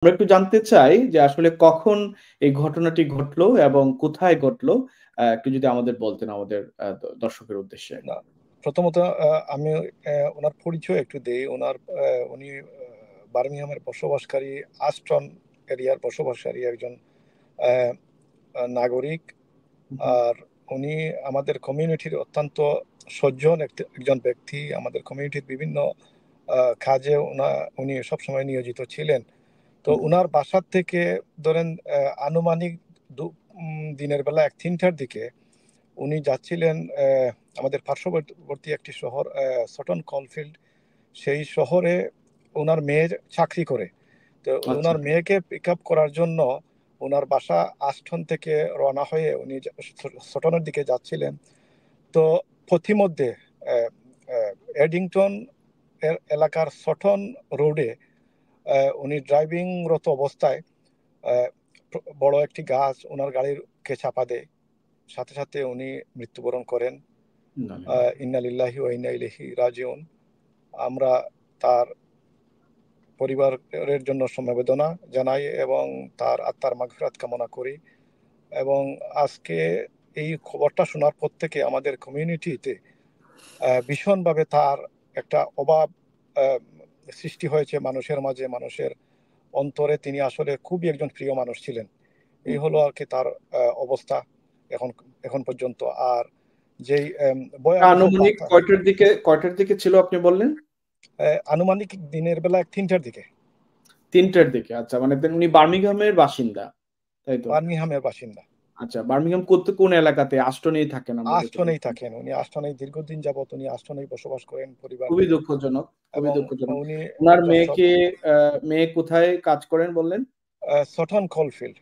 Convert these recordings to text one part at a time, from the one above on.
আমরা একটু জানতে চাই যে আসলে কখন এই ঘটনাটি ঘটলো এবং কোথায় ঘটলো? একটু যদি আমাদের বলতেন আমাদের দর্শকের উদ্দেশ্যে। না, প্রথমত আমি উনার পরিচয় একটু দেই। উনি বার্মিংহামের বসবাসকারী, আস্টন এরিয়ার বসবাসকারী একজন আ আ নাগরিক। হু, হু। আর উনি আমাদের কমিউনিটির অত্যন্ত সজ্জন একজন ব্যক্তি। আমাদের কমিউনিটির বিভিন্ন কাজে উনি সবসময় নিয়োজিত ছিলেন। তো হুম, উনার বাসার থেকে ধরেন আনুমানিক দু দিনের বেলা ৩টার দিকে উনি যাচ্ছিলেন আমাদের পার্শ্ববর্তী একটি শহর সটন কলফিল্ড। সেই শহরে উনার মেয়ে চাকরি করে। তো আচ্ছা। উনার মেয়েকে পিক আপ করার জন্য উনার বাসা আস্টন থেকে রওনা হয়ে উনি সটনের দিকে যাচ্ছিলেন। তো পথিমধ্যে অ্যা অ্যা এডিংটন এলাকার সটন রোডে উনি ড্রাইভিংরত অবস্থায় অ্যা বড় একটি গাছ উনার গাড়িকে চাপা দেয়। সাথে, সাথে উনি মৃত্যুবরণ করেন। না, না, না। ইন্না লিল্লাহি ওয়া ইন্না ইলাইহি রাজিউন। আমরা তার পরিবারের জন্য সমবেদনা জানাই এবং তার আত্মার মাগফিরাত কামনা করি। এবং আজকে এই খবরটা শোনার পর থেকে আমাদের কমিউনিটিতে ভীষণভাবে তার একটা অভাব আ সৃষ্টি হয়েছে মানুষের মাঝে, মানুষের অন্তরে। তিনি আসলে খুবই একজন প্রিয় মানুষ ছিলেন। এই হুম, হলো হুম। আরকি তার অবস্থা এখন এখন পর্যন্ত। আর যেই ভয়াবহ আনুমানিক বার্তা কয়টার দিকে ছিল আপনি বললেন? আনুমানিক দিনের বেলা ৩টার দিকে ৩টার দিকে। আচ্ছা মানে উনি বার্মিংহামের বাসিন্দা। তাই তো? বার্মিংহামের বাসিন্দা। আচ্ছা বার্মিংহাম কোন এলাকাতে? আস্টনেই থাকেন আমরা যতটুকু আস্টনেই জানি। থাকেন। উনি আস্টনেই দীর্ঘদিন যাবৎ উনি আস্টনেই বসবাস করেন পরিবার খুবই নিয়ে। দুঃখজনক, খুবই এবং দুঃখজনক। উনি উনার একজন মেয়ে কোথায় কাজ করেন বললেন? সটন কোলফিল্ড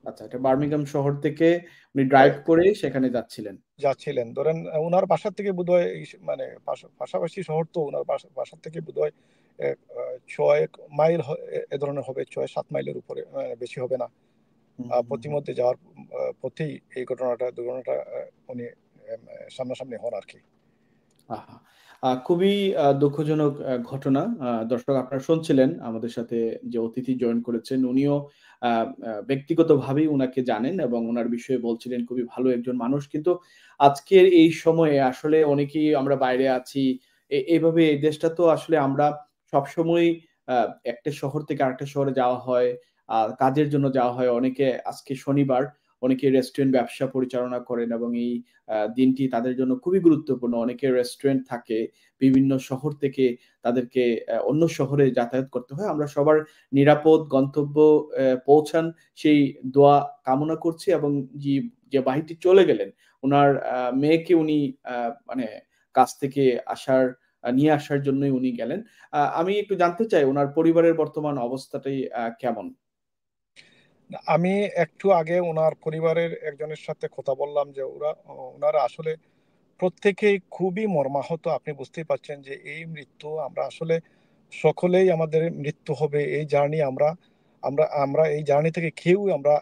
আচ্ছা, এটা বার্মিংহাম শহর থেকে উনি ড্রাইভ করে সেখানে যাচ্ছিলেন। যাচ্ছিলেন। ধরেন উনার বাসা থেকে বোধহয় মানে পাশাপাশি শহর, তো উনার বাসা থেকে বোধহয় এ আ ৬ মাইল এ ধরনের হবে। ৬-৭ মাইলের উপরে বেশি হবে না। হুম, হুম, হুম, হুম। পথিমধ্যে যাওয়ার পথেই এই দুর্ঘটনাটা উনি সামনাসামনি হন আরকি। আহা! খুবই দুঃখজনক ঘটনা। দর্শক আপনারা শুনছিলেন আমাদের সাথে যে অতিথি জয়েন করেছেন উনিও আ আ ব্যক্তিগতভাবেই উনাকে জানেন এবং উনার বিষয়ে বলছিলেন খুবই ভালো একজন মানুষ। কিন্তু আজকের এই সময়ে আসলে অনেকেই আমরা বাইরে আছি। এভাবে এই দেশটা তো আসলে আমরা সবসময়ই আ একটা শহর থেকে আরেকটা শহরে যাওয়া হয়। কাজের জন্য যাওয়া হয়। অনেকে আজকে শনিবার, অনেকে রেস্টুরেন্ট ব্যবসা পরিচালনা করেন এবং এই দিনটি তাদের জন্য খুবই গুরুত্বপূর্ণ। অনেকের রেস্টুরেন্ট থাকে। বিভিন্ন শহর থেকে তাদেরকে অন্য শহরে যাতায়াত করতে হয়। আমরা সবার নিরাপদ গন্তব্য পৌঁছান সেই দোয়া কামনা করছি এবং যে বাহিরটি চলে গেলেন, উনার মেয়েকে উনি আ মানে কাজ থেকে নিয়ে আসার জন্যই উনি গেলেন। আমি একটু জানতে চাই উনার পরিবারের বর্তমান অবস্থাটাই কেমন? আমি একটু আগে উনার পরিবারের একজনের সাথে কথা বললাম যে উনারা আসলে প্রত্যেকেই খুবই মর্মাহত। আপনি বুঝতেই পারছেন যে এই মৃত্যু আমরা আসলে সকলেই, আমাদের মৃত্যু হবে এই জার্নি আমরা আমরা আমরা এই জার্নি থেকে কেউ আমরা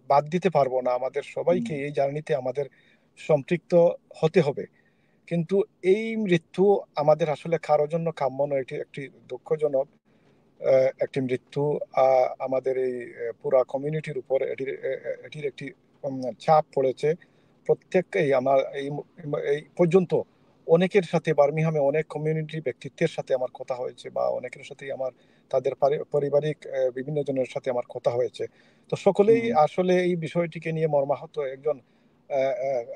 বাদ দিতে পারবো না। আমাদের হুম, সবাইকে এই জার্নিতে আমাদের সম্পৃক্ত হতে হবে। কিন্তু এই মৃত্যু আমাদের আসলে কারো জন্য কাম্য নয়। এটি একটি দুঃখজনক একটি মৃত্যু। আ আমাদের এই পুরা কমিউনিটির উপর এটির একটি চাপ পড়েছে। প্রত্যেককেই আমার এই পর্যন্ত অনেকের সাথে বার্মিংহামে অনেক কমিউনিটি ব্যক্তিত্বের সাথে আমার কথা হয়েছে, বা অনেকের সাথেই আমার তাদের পারিবারিক বিভিন্ন জনের সাথে আমার কথা হয়েছে। তো সকলেই হুম, আসলে এই বিষয়টিকে নিয়ে মর্মাহত। একজন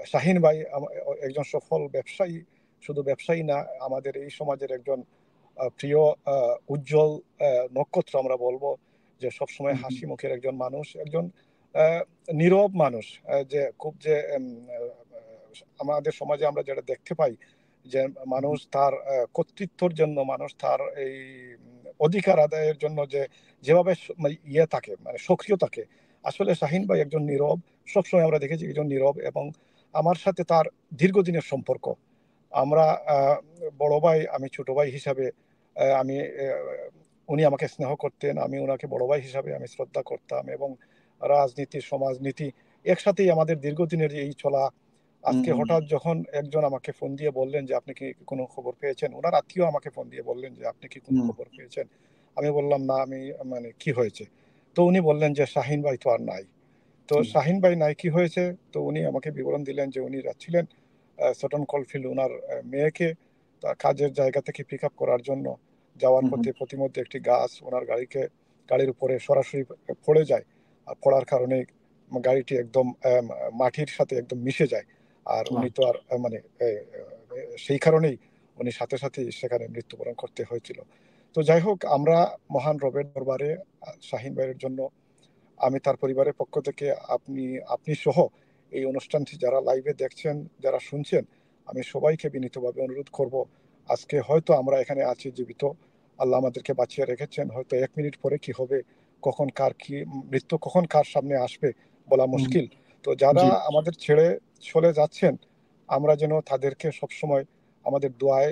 শাহীন ভাই একজন সফল ব্যবসায়ী, শুধু ব্যবসায়ী না, আমাদের এই সমাজের একজন প্রিয় আ উজ্জ্বল আ নক্ষত্র আমরা বলব, যে সবসময় হুম, হুম, হাসি মুখের একজন মানুষ, একজন আ নীরব মানুষ। যে খুব যে আমাদের সমাজে আমরা যেটা দেখতে পাই যে হুম, মানুষ তার কর্তৃত্বর জন্য, মানুষ তার এই অধিকার আদায়ের জন্য যেভাবে মানে থাকে, মানে সক্রিয় থাকে। আসলে শাহীন ভাই একজন নীরব, সবসময় আমরা দেখেছি একজন নীরব, এবং আমার সাথে তার দীর্ঘদিনের সম্পর্ক। আমরা আ বড় ভাই, আমি ছোট ভাই হিসাবে আমি উনি আমাকে স্নেহ করতেন। আমি উনাকে বড় ভাই হিসাবে আমি শ্রদ্ধা করতাম, এবং রাজনীতি, সমাজনীতি একসাথেই আমাদের দীর্ঘদিনের এই চলা। আজকে হুম, হঠাৎ যখন একজন আমাকে ফোন দিয়ে বললেন যে, "আপনি কি কোনো খবর পেয়েছেন?" উনার আত্মীয় আমাকে ফোন দিয়ে বললেন যে, "আপনি কি কোনো হুম, খবর পেয়েছেন?" আমি বললাম না, আমি মানে কি হয়েছে? তো উনি বললেন যে শাহিন ভাই তো আর নাই। তো শাহিন ভাই নাই কি হয়েছে? তো উনি আমাকে বিবরণ দিলেন যে উনি যাচ্ছিলেন সটন কলফিল্ড ওনার মেয়েকে তার কাজের জায়গা থেকে পিক আপ করার জন্য। যাওয়ার পথে প্রতিমধ্যে একটি গাছ ওনার গাড়ির উপরে সরাসরি পড়ে যায়। আর পড়ার কারণে গাড়িটি একদম মাটির সাথে একদম মিশে যায়। আর উনি তো আর মানে সেই কারণেই উনি সাথে সাথে সেখানে মৃত্যুবরণ করতে হয়েছিল। তো যাই হোক, আমরা মহান রবের দরবারে শাহিন ভাইয়ের জন্য, আমি তার পরিবারের পক্ষ থেকে, আপনি আপনি সহ এই অনুষ্ঠানটি যারা লাইভে দেখছেন, যারা শুনছেন, আমি সবাইকে বিনীতভাবে অনুরোধ করব, আজকে হয়তো আমরা এখানে আছি জীবিত, আল্লাহ আমাদেরকে বাঁচিয়ে রেখেছেন, হয়তো 1 মিনিট পরে কি হবে, কখন কার কি মৃত্যু কখন কার সামনে আসবে বলা মুশকিল। তো যারা জি আমাদের ছেড়ে চলে যাচ্ছেন, আমরা যেন তাদেরকে সবসময় আমাদের দোয়ায়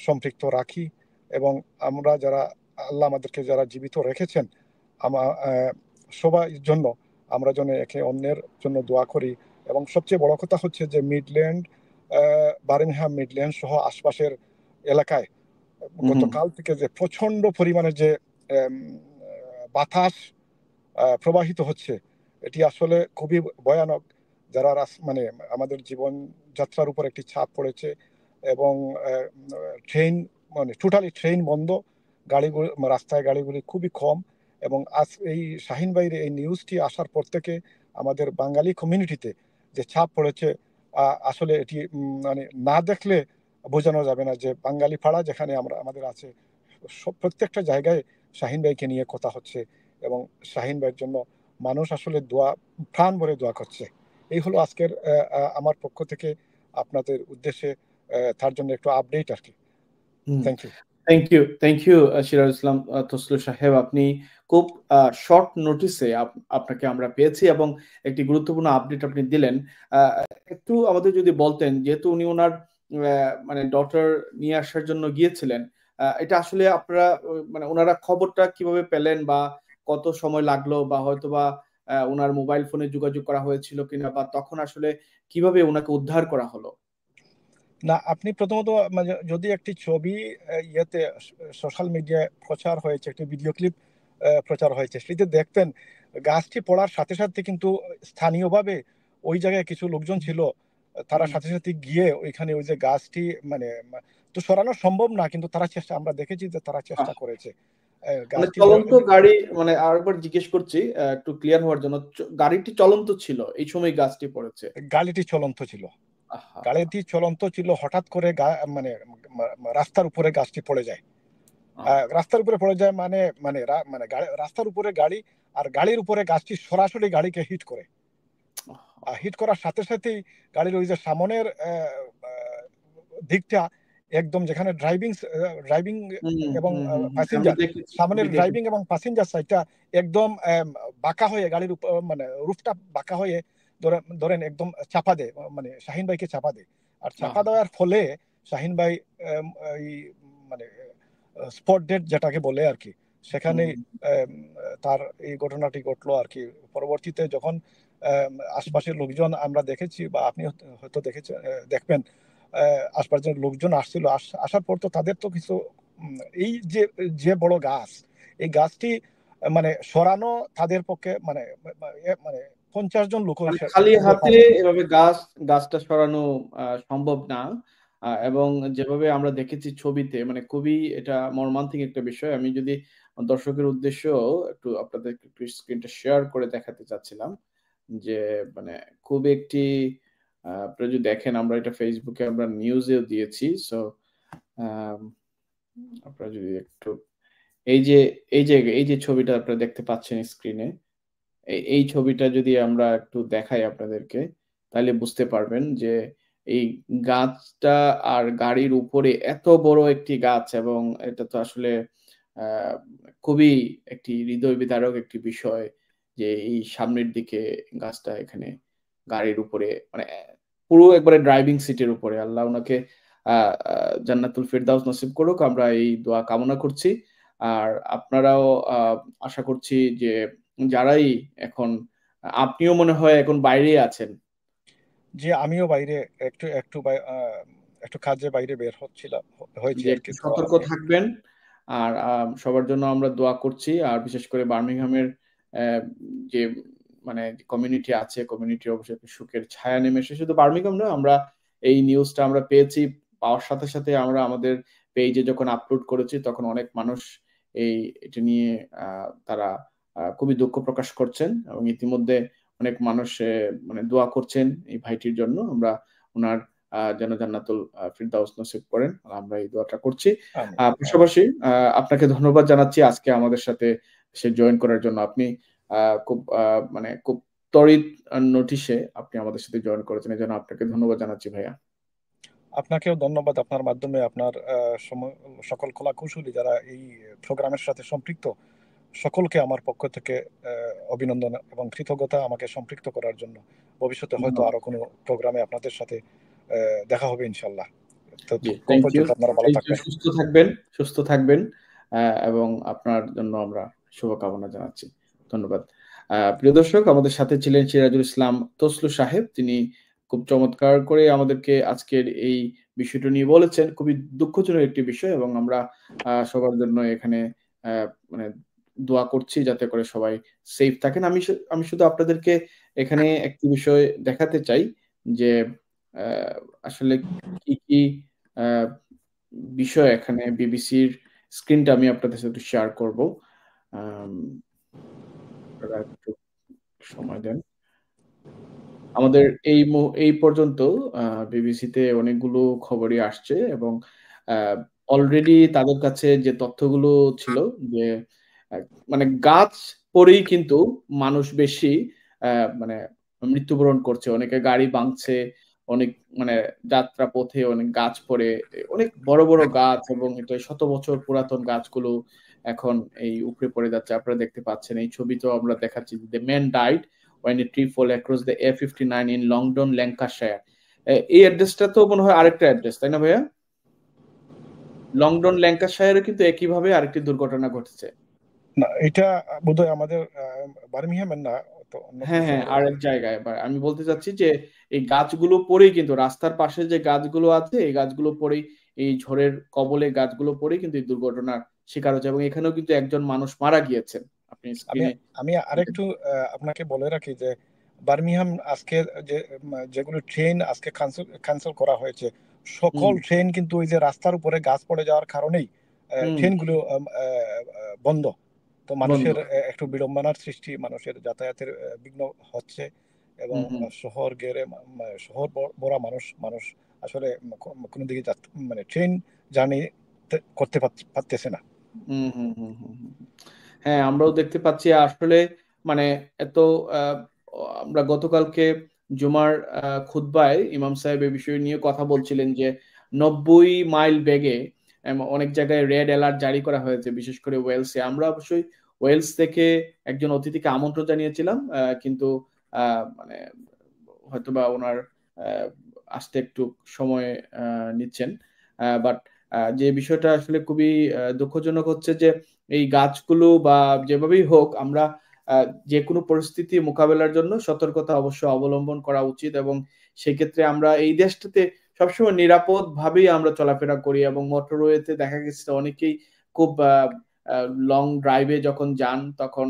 সম্পৃক্ত রাখি। এবং আমরা যারা, আল্লাহ আমাদেরকে যারা জীবিত রেখেছেন, আমার সবার জন্য আমরা যেন একে অন্যের জন্য দোয়া করি। এবং সবচেয়ে বড় কথা হচ্ছে যে মিডল্যান্ড, বার্মিংহাম মিডল্যান্ড সহ আশপাশের এলাকায় গতকাল থেকে যে প্রচন্ড পরিমাণে যে আম, বাতাস প্রবাহিত হচ্ছে, এটি আসলে খুবই ভয়ানক। যারা মানে আমাদের জীবন যাত্রার উপর একটি ছাপ পড়েছে। এবং ট্রেন, মানে টোটালি ট্রেন বন্ধ, গাড়িগুলি রাস্তায় গাড়িগুলি খুবই কম। এবং আজ এই শাহিন ভাইয়ের এই নিউজটি আসার পর থেকে আমাদের বাঙালি কমিউনিটিতে যে ছাপ পড়েছে, আসলে এটি মানে না দেখলে বোঝানো যাবে না যে বাঙালি পাড়া যেখানে আমরা আমাদের আছে, সব প্রত্যেকটা জায়গায় শাহিন ভাইকে নিয়ে কথা হচ্ছে। এবং শাহিন ভাইয়ের জন্য মানুষ আসলে দোয়া, প্রাণ ভরে দোয়া করছে। এই হলো আজকের আমার পক্ষ থেকে আপনাদের উদ্দেশ্যে তার জন্য একটু আপডেট আর কি। Thank you. Thank you Siraj Islam Taslim Saheb. আপনি খুব শর্ট নোটিসে আপনাকে আমরা পেয়েছি এবং একটি গুরুত্বপূর্ণ আপডেট আপনি দিলেন। আহ, একটু আমাদের যদি বলতেন, যেহেতু উনি ওনার মানে ডটার নিয়ে আসার জন্য গিয়েছিলেন, এটা আসলে আপনারা মানে ওনারা খবরটা কিভাবে পেলেন, বা কত সময় লাগলো, বা হয়তো বা ওনার মোবাইল ফোনে যোগাযোগ করা হয়েছিল কিনা, বা তখন আসলে কিভাবে ওনাকে উদ্ধার করা হলো? না, আপনি প্রথমত মানে যদি একটি ছবি ইয়েতে সোশ্যাল মিডিয়ায় প্রচার হয়েছে, একটি ভিডিও ক্লিপ প্রচার হয়েছে, সেটিতে দেখতেন গাছটি পড়ার সাথে সাথে কিন্তু স্থানীয়ভাবে ওই জায়গায় কিছু লোকজন ছিল, তারা সাথে সাথে গিয়ে ওইখানে ওই যে গাছটি মানে তো সরানো সম্ভব না, কিন্তু তারা চেষ্টা, আমরা দেখেছি যে তারা চেষ্টা করেছে মানে গাছটি চলন্ত গাড়ি, মানে আরেকবার জিজ্ঞেস করছি একটু ক্লিয়ার হওয়ার জন্য, গাড়িটি চলন্ত ছিল এই সময় গাছটি পড়েছে? গাড়িটি চলন্ত ছিল। আহা। গাড়িটি চলন্ত ছিল, হঠাৎ করে মানে রাস্তার উপরে গাছটি পড়ে যায়। আহ, রাস্তার উপরে পড়ে যায় মানে মানে মানে রাস্তার উপরে গাড়ি, আর গাড়ির উপরে গাছটি সরাসরি গাড়িকে হিট করে। হিট করার সাথে সাথেই গাড়ির ওই যে সামনের দিকটা, একদম যেখানে ড্রাইভিং ড্রাইভিং হুম এবং হুম হুম হুম, আমি প্যাসেঞ্জার, দেখেছি, আমি সামনের দেখেছি। ড্রাইভিং এবং প্যাসেঞ্জার সাইডটা একদম বাঁকা হয়ে গাড়ির উপর, মানে রুফটা বাঁকা হয়ে ধরেন একদম চাপা দেয়, মানে শাহিন ভাইকে চাপা দেয়। আর চাপা আহা। দেওয়ার ফলে শাহিন ভাই এই মানে স্পট ডেড যেটাকে বলে আর কি, সেখানেই হুম। আম, তার এই ঘটনাটি ঘটলো আর কি। পরবর্তীতে যখন আশপাশের লোকজন, আমরা দেখেছি বা আপনি হয়তো দেখেছেন, দেখবেন আশপাশের লোকজন আসছিল, আসার পর তো তাদের তো কিছু এই যে যে বড় গাছ, এই গাছটি মানে সরানো তাদের পক্ষে মানে মানে 50 জন লোক মানে খালি তুলতে হাতে পারেনি। এভাবে গাছটা সরানো সম্ভব না। এবং যেভাবে আমরা দেখেছি ছবিতে, মানে খুবই এটা মর্মান্তিক একটা বিষয়। আমি যদি দর্শকের উদ্দেশ্য একটু আপনাদের একটু স্ক্রিনটা শেয়ার করে দেখাতে চাচ্ছিলাম, যে মানে খুব একটি আপনারা যদি দেখেন, আমরা এটা ফেসবুকে আমরা নিউজেও দিয়েছি। সো আপনারা যদি একটু এই যে এই যে ছবিটা আপনারা দেখতে পাচ্ছেন স্ক্রিনে, এই ছবিটা যদি আমরা একটু দেখাই আপনাদেরকে, তাহলে বুঝতে পারবেন যে এই গাছটা আর গাড়ির উপরে এত বড় একটি গাছ, এবং এটা তো আসলে আহ, খুবই একটি হৃদয় বিদারক একটি বিষয়, যে এই সামনের দিকে গাছটা এখানে গাড়ির উপরে, মানে পুরো একবারে ড্রাইভিং সিটের উপরে। আল্লাহ ওনাকে জান্নাতুল ফেরদাউস নসিব করুক, আমরা এই দোয়া কামনা করছি। আর আপনারাও আশা করছি যে যারাই এখন, আপনিও মনে হয় এখন বাইরে আছেন, যে আমিও বাইরে একটু একটু একটু কাজে বাইরে বের হচ্ছিলাম, হয়েছে যে আর একটু কি। তো সতর্ক আমি থাকবেন। আর সবার জন্য আমরা দোয়া করছি। আর বিশেষ করে বার্মিংহামের যে মানে কমিউনিটি আছে, কমিউনিটির অবশ্যই সুখের ছায়া নেমে এসে, শুধু বার্মিংহাম নয়, আমরা এই নিউজটা আমরা পেয়েছি, পাওয়ার সাথে সাথে আমরা আমাদের পেজে যখন আপলোড করেছি তখন অনেক মানুষ এটা নিয়ে তারা খুবই দুঃখ প্রকাশ করছেন এবং ইতিমধ্যে অনেক মানুষ মানে দোয়া করছেন এই ভাইটির জন্য। আমরা ওনার যেন জান্নাতুল ফিরদাউস নসিব করেন, আমরা এই দোয়াটা করছি। পাশাপাশি আপনাকে ধন্যবাদ জানাচ্ছি আজকে আমাদের সাথে সে জয়েন করার জন্য। আপনি খুব মানে খুব ত্বরিত নোটিশে আপনি আমাদের সাথে জয়েন করেছেন, এই জন্য আপনাকে ধন্যবাদ জানাচ্ছি ভাইয়া। আপনাকেও ধন্যবাদ। আপনার মাধ্যমে আপনার সকল কলা কৌশলী যারা এই প্রোগ্রামের সাথে সম্পৃক্ত, সকলকে আমার পক্ষ থেকে অভিনন্দন এবং কৃতজ্ঞতা আমাকে সম্পৃক্ত করার জন্য। ভবিষ্যতে হয়তো ধন্যবাদ। আরো কোনো প্রোগ্রামে আপনাদের সাথে দেখা হবে ইনশাল্লাহ। জি, কোন থ্যাংক ইউ। পর্যন্ত আপনারা ভালো থাকবেন। সুস্থ থাকবেন, সুস্থ থাকবেন, এবং আপনার জন্য আমরা শুভকামনা জানাচ্ছি। ধন্যবাদ। প্রিয় দর্শক, আমাদের সাথে ছিলেন সিরাজুল ইসলাম তসলু সাহেব। তিনি খুব চমৎকার করে আমাদেরকে আজকের এই বিষয়টা নিয়ে বলেছেন। খুবই দুঃখজনক একটি বিষয় এবং আমরা সবার জন্য এখানে মানে দোয়া করছি যাতে করে সবাই সেফ থাকেন। আমি শুধু আপনাদেরকে এখানে একটি বিষয় দেখাতে চাই যে আসলে কি কি আহ, বিষয় এখানে বিবিসির স্ক্রিনটা আমি আপনাদের সাথে শেয়ার করব। আম, আপনারা একটু সময় দেন। আমাদের এই পর্যন্ত বিবিসিতে অনেকগুলো খবরই আসছে এবং অলরেডি তাদের কাছে যে তথ্যগুলো ছিল যে আহ, মানে গাছ পরেই কিন্তু মানুষ বেশি মানে মৃত্যুবরণ করছে, অনেকে গাড়ি ভাঙছে, অনেক মানে যাত্রা পথে অনেক গাছ পড়ে, অনেক বড় বড় গাছ এবং এটা শত বছর পুরাতন গাছগুলো এখন এই উপরে পড়ে যাচ্ছে। আপনারা দেখতে পাচ্ছেন এই ছবি, তো আমরা দেখাচ্ছি the man died when a tree fall across the A59 in Longdon, Lancashire. এই অ্যাড্রেসটা তো মনে হয় আরেকটা অ্যাড্রেস, তাই না ভাইয়া? লংডন ল্যাঙ্কাশায়ারে কিন্তু একইভাবে আরেকটি দুর্ঘটনা ঘটেছে। না, এটা বোধহয় আমাদের বার্মিংহামের না, তো অন্য হ্যাঁ কিছু হ্যাঁ, হবে। আরেক জায়গায়। আমি বলতে চাচ্ছি যে এই গাছগুলো পড়েই কিন্তু রাস্তার পাশে যে গাছগুলো আছে এই গাছগুলো পড়েই, এই ঝড়ের কবলে গাছগুলো পড়েই কিন্তু এই দুর্ঘটনার শিকার হচ্ছে এবং এখানেও কিন্তু একজন মানুষ মারা গিয়েছেন। আপনি আমি স্ক্রিনে আমি আরেকটু আপনাকে বলে রাখি যে বার্মিংহাম আজকে যে যেগুলো ট্রেন আজকে ক্যান্সেল করা হয়েছে, হুম সকল ট্রেন কিন্তু ওই যে রাস্তার উপরে গাছ পড়ে যাওয়ার কারণেই হুম, ট্রেনগুলো বন্ধ। তো বন্ধ। মানুষের একটু বিড়ম্বনার সৃষ্টি, মানুষের যাতায়াতের বিঘ্ন হচ্ছে এবং হুম হুম শহর গেড়ে শহর বড় মানুষ মানুষ আসলে কোনো দিকে মানে ট্রেন জার্নি করতে পারতেছে না। হুম হুম হুম হুম হুম। হ্যাঁ, আমরাও দেখতে পাচ্ছি আসলে মানে এত আহ, আমরা গতকালকে জুমার খুতবায় ইমাম সাহেব এই বিষয় নিয়ে কথা বলছিলেন যে 90 মাইল বেগে অনেক জায়গায় রেড অ্যালার্ট জারি করা হয়েছে, বিশেষ করে ওয়েলসে। আমরা অবশ্যই ওয়েলস থেকে একজন অতিথিকে আমন্ত্রণ জানিয়েছিলাম, কিন্তু মানে হয়তোবা ওনার আহ, আসতে একটু সময় নিচ্ছেন। বাট যে বিষয়টা আসলে খুবই দুঃখজনক হচ্ছে যে এই গাছগুলো বা যেভাবেই হোক আমরা যে কোনো পরিস্থিতি মোকাবেলার জন্য সতর্কতা অবশ্যই অবলম্বন করা উচিত এবং সেক্ষেত্রে আমরা এই দেশটাতে সবসময় নিরাপদ ভাবেই আমরা চলাফেরা করি এবং মোটরওয়েতে দেখা গেছে অনেকেই খুব লং ড্রাইভে যখন যান তখন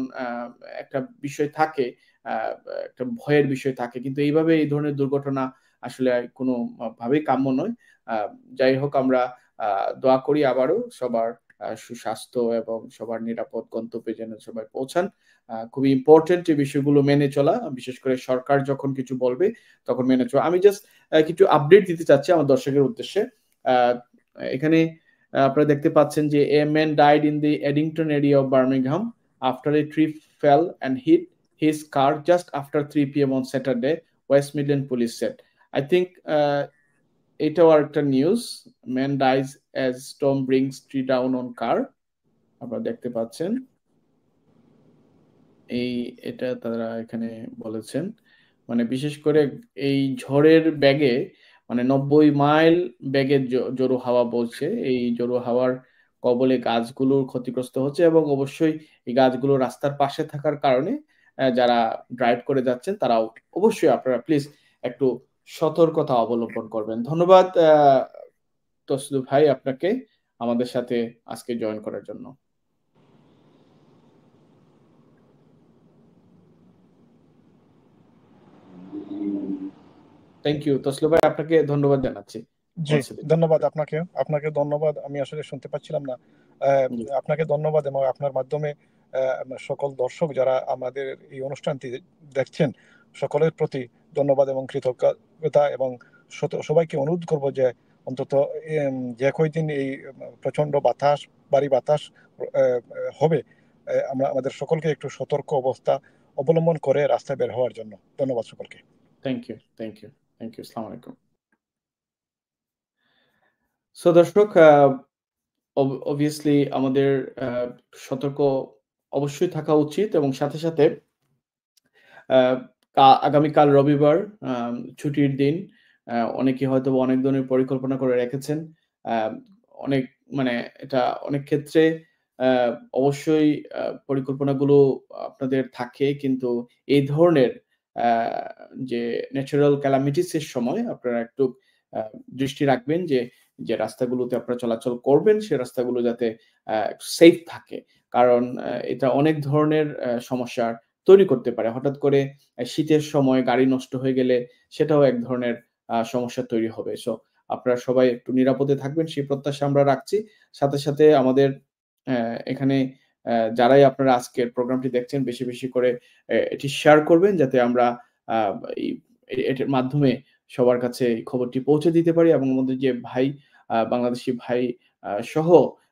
একটা বিষয় থাকে, আহ, একটা ভয়ের বিষয় থাকে, কিন্তু এইভাবে এই ধরনের দুর্ঘটনা আসলে কোনো ভাবেই কাম্য নয়। যাই হোক, আমরা দোয়া করি আবারও সবার সুস্বাস্থ্য এবং সবার নিরাপদ গন্তব্যে যেন সবাই পৌঁছান। খুবই ইম্পর্টেন্ট এই বিষয়গুলো মেনে চলা, বিশেষ করে সরকার যখন কিছু বলবে তখন মেনে চলা। আমি জাস্ট কিছু আপডেট দিতে চাচ্ছি আমার দর্শকের উদ্দেশ্যে। আহ, এখানে আপনারা দেখতে পাচ্ছেন যে a man died in the Eddington area of Birmingham after a tree fell and hit his car just after 3 p.m. on Saturday, West Midland police said. I think এটাও একটা news, man dies as storm brings tree down on car. আপনারা দেখতে পাচ্ছেন এই এটা তারা এখানে বলেছেন। মানে বিশেষ করে এই ঝড়ের ব্যাগে মানে 90 মাইল বেগে জোরো হাওয়া বলছে, এই জোরো হাওয়ার কবলে গাছগুলো ক্ষতিগ্রস্ত হচ্ছে এবং অবশ্যই এই গাছগুলো রাস্তার পাশে থাকার কারণে যারা ড্রাইভ করে যাচ্ছেন তারাও অবশ্যই আপনারা প্লিজ একটু সতর্কতা অবলম্বন করবেন। ধন্যবাদ তসলু ভাই আপনাকে আমাদের সাথে আজকে জয়েন করার জন্য। Thank you. তসলিম ভাই, আপনাকে ধন্যবাদ জানাচ্ছি। জি, ধন্যবাদ আপনাকে ধন্যবাদ। আমি আসলে শুনতে পাচ্ছিলাম না। আপনাকে ধন্যবাদ, এবং আপনার মাধ্যমে সকল দর্শক যারা আমাদের এই অনুষ্ঠানটি দেখছেন সকলের প্রতি ধন্যবাদ এবং কৃতজ্ঞতা, এবং সবাইকে অনুরোধ করব যে অন্তত যে কয়দিন এই প্রচন্ড ভারী বাতাস হবে, আমরা আমাদের সকলকে একটু সতর্ক অবস্থা অবলম্বন করে রাস্তায় বের হওয়ার জন্য। ধন্যবাদ সকলকে। Thank you, thank you, thank you. আসসালামু আলাইকুম। সো দর্শক, অবভিয়াসলি আমাদের সতর্ক অবশ্যই থাকা উচিত, এবং সাথে সাথে আগামীকাল রবিবার, ছুটির দিন। অনেকে হয়তো অনেক ধরনের পরিকল্পনা করে রেখেছেন। আ অনেক মানে এটা অনেক ক্ষেত্রে আ অবশ্যই পরিকল্পনাগুলো আপনাদের থাকে। কিন্তু এই ধরনের আ যে ন্যাচারাল ক্যালামিটিস এর সময় আপনারা একটু আ দৃষ্টি রাখবেন যে, যে রাস্তাগুলোতে আপনারা চলাচল করবেন, সে রাস্তাগুলো যাতে সেফ থাকে। কারণ এটা অনেক ধরনের সমস্যার তৈরি করতে পারে। হঠাৎ করে শীতের সময় গাড়ি নষ্ট হয়ে গেলে সেটাও এক ধরনের সমস্যা তৈরি হবে। সো আপনারা সবাই একটু নিরাপদে থাকবেন, সেই প্রত্যাশা আমরা রাখছি। সাথে সাথে আমাদের এখানে যারাই আপনারা আজকের প্রোগ্রামটি দেখছেন, বেশি বেশি করে এটি শেয়ার করবেন, যাতে আমরা আ এই এটার মাধ্যমে সবার কাছে এই খবরটি পৌঁছে দিতে পারি, এবং আমাদের যে ভাই, বাংলাদেশি ভাই সহ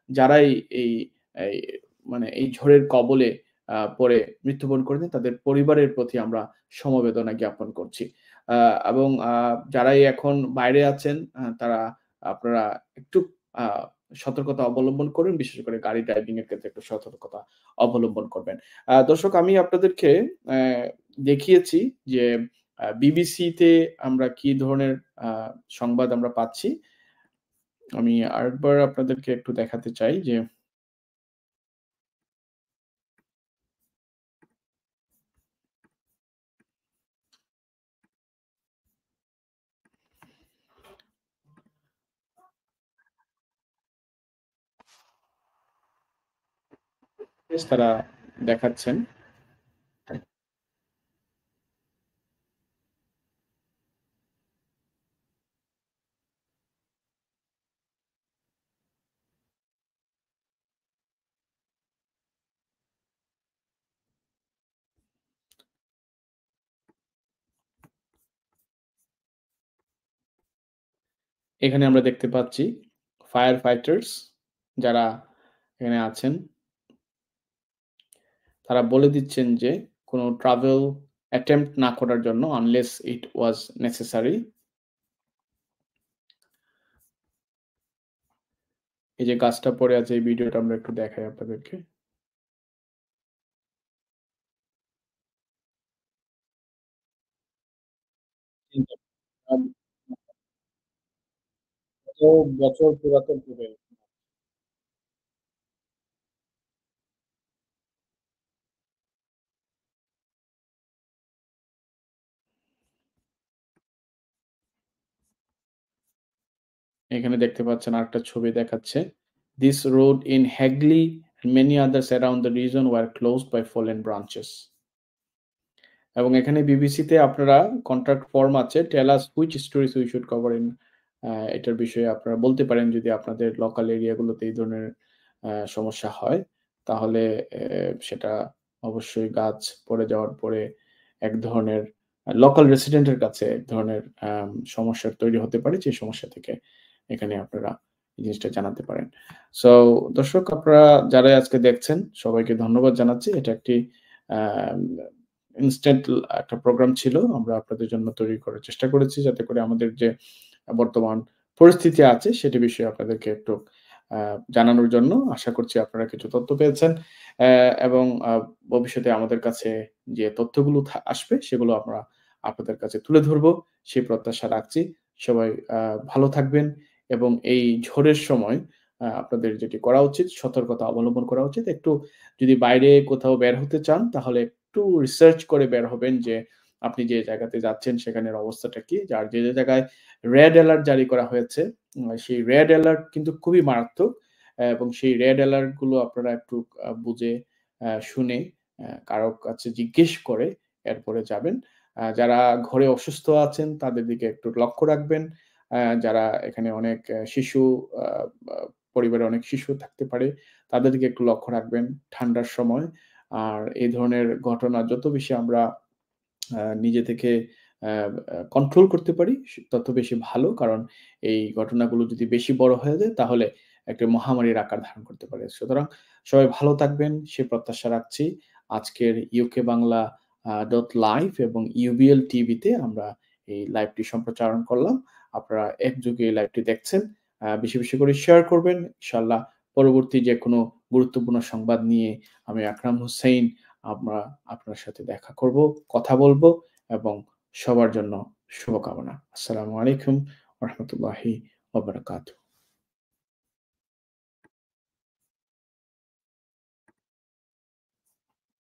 যারাই এই এই মানে এই ঝড়ের কবলে পড়ে মৃত্যুবরণ করেছেন, তাদের পরিবারের প্রতি আমরা সমবেদনা জ্ঞাপন করছি। এবং যারাই এখন বাইরে আছেন, তারা আপনারা একটু আ সতর্কতা অবলম্বন করুন। বিশেষ করে গাড়ি ড্রাইভিং এর ক্ষেত্রে একটু সতর্কতা অবলম্বন করবেন। দর্শক, আমি আপনাদেরকে দেখিয়েছি যে বিবিসিতে আমরা কি ধরনের আ সংবাদ আমরা পাচ্ছি। আমি আরেকবার আপনাদেরকে একটু দেখাতে চাই যে তারা দেখাচ্ছেন। এখানে আমরা দেখতে পাচ্ছি ফায়ার ফাইটার্স যারা এখানে আছেন, তারা বলে দিচ্ছেন যে কোনো ট্রাভেল অ্যাটেম্প্ট না করার জন্য, আনলেস ইট ওয়াজ নেসেসারি। এই যে গাছটা পড়ে আছে, এই ভিডিওটা আমরা একটু দেখাই আপনাদেরকে। আম কত বছর পুরাতন হবে। এখানে দেখতে পাচ্ছেন আরেকটা ছবি দেখাচ্ছে। This road in Hagley and many others around the region were closed by fallen branches. এবং এখানে বিবিসিতে আপনারা কন্ট্রাক্ট ফর্ম আছে। Tell us which stories we should cover in, এটার বিষয়ে আপনারা বলতে পারেন যদি আপনাদের লোকাল এরিয়া গুলোতে এই ধরনের সমস্যা হয়। তাহলে সেটা অবশ্যই গাছ পড়ে যাওয়ার পরে এক ধরনের লোকাল রেসিডেন্ট এর কাছে এক ধরনের সমস্যার তৈরি হতে পারে। যে সমস্যা থেকে এখানে আপনারা এই জিনিসটা জানাতে পারেন। সো দর্শক, আপনারা যারাই আজকে দেখছেন সবাইকে ধন্যবাদ জানাচ্ছি। এটা একটি আম ইনস্ট্যান্ট একটা প্রোগ্রাম ছিল। আমরা আপনাদের জন্য তৈরি করার চেষ্টা করেছি, যাতে করে আমাদের যে বর্তমান পরিস্থিতি আছে সেটি বিষয়ে আপনাদেরকে একটু আ জানানোর জন্য। আশা করছি আপনারা কিছু তথ্য পেয়েছেন। এবং ভবিষ্যতে আমাদের কাছে যে তথ্যগুলো আসবে সেগুলো আমরা আপনাদের কাছে তুলে ধরব, সেই প্রত্যাশা রাখছি। সবাই আ ভালো থাকবেন, এবং এই ঝড়ের সময় আপনাদের যেটি করা উচিত, সতর্কতা অবলম্বন করা উচিত। একটু যদি বাইরে কোথাও বের হতে চান, তাহলে একটু রিসার্চ করে বের হবেন যে আপনি যে জায়গাতে যাচ্ছেন সেখানের অবস্থাটা কি? আর যে জায়গায় রেড অ্যালার্ট জারি করা হয়েছে, সেই রেড অ্যালার্ট কিন্তু খুবই মারাত্মক। এবং সেই রেড অ্যালার্ট গুলো আপনারা একটু বুঝে শুনে কারো কাছে জিজ্ঞেস করে এরপরে যাবেন। যারা ঘরে অসুস্থ আছেন তাদের দিকে একটু লক্ষ্য রাখবেন। যারা এখানে অনেক শিশু আ আ পরিবারে অনেক শিশু থাকতে পারে, তাদের দিকে একটু লক্ষ্য রাখবেন ঠান্ডার সময়। আর এই ধরনের ঘটনা যত বেশি আমরা নিজে থেকে আ আ কন্ট্রোল করতে পারি তত বেশি ভালো। কারণ এই ঘটনাগুলো যদি বেশি বড় হয়ে যায় তাহলে একটা মহামারীর আকার ধারণ করতে পারে। সুতরাং সবাই ভালো থাকবেন সে প্রত্যাশা রাখছি। আজকের ইউকে বাংলা ডট লাইভ এবং ইউবিএল টিভিতে আমরা এই লাইভটি সম্প্রচারণ করলাম। আপনারা একযোগে এই লাইভটি দেখছেন। বেশি, বেশি করে শেয়ার করবেন। ইনশাআল্লাহ পরবর্তী যেকোনো গুরুত্বপূর্ণ সংবাদ নিয়ে আমি আকরাম হোসেইন আমরা আপনার সাথে দেখা করব, কথা বলব এবং সবার জন্য শুভকামনা। আসসালামু আলাইকুম ওয়া রাহমাতুল্লাহি ওয়া বারাকাতুহু।